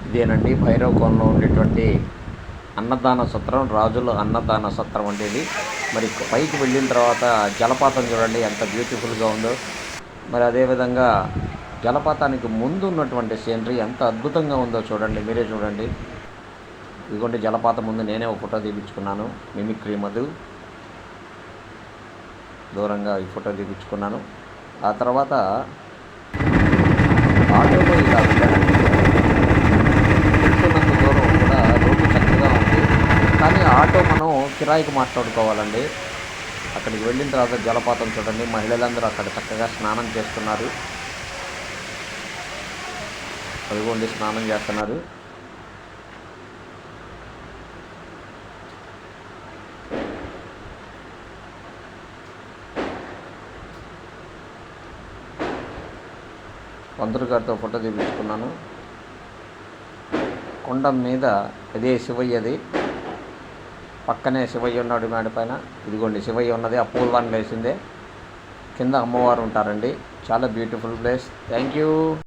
ఇదేనండి భైరవకోనలో ఉండేటువంటి అన్నదాన సత్రం, రాజుల అన్నదాన సత్రం అంటే ఇది. మరి పైకి వెళ్ళిన తర్వాత జలపాతం చూడండి ఎంత బ్యూటిఫుల్గా ఉందో. మరి అదేవిధంగా జలపాతానికి ముందు ఉన్నటువంటి సీనరీ ఎంత అద్భుతంగా ఉందో చూడండి, మీరే చూడండి. ఇదిగోండి జలపాతం ముందు నేనే ఒక ఫోటో తీపించుకున్నాను. మిమిక్రీ మధు దూరంగా ఈ ఫోటో తీపించుకున్నాను. ఆ తర్వాత ఆటోలో ఇలా వెళ్ళానండి. వెళ్తున్నంత దూరం కూడా రోడ్డు చక్కగా ఉంది, కానీ ఆటో మనం కిరాయికి మాట్లాడుకోవాలండి. అక్కడికి వెళ్ళిన తర్వాత జలపాతం చూడండి, మహిళలందరూ అక్కడ చక్కగా స్నానం చేస్తున్నారు. అదిగోండి స్నానం చేస్తున్నారు. పంతులు గారితో ఫోటో తీపించుకున్నాను. కొండ మీద ఇదే శివయ్యది, పక్కనే శివయ్య ఉన్నాడు మేడ పైన. ఇదిగోండి శివయ్య ఉన్నది, ఆ పూలవాన్ని వేసిందే. కింద అమ్మవారు ఉంటారండి. చాలా బ్యూటిఫుల్ ప్లేస్. Thank you.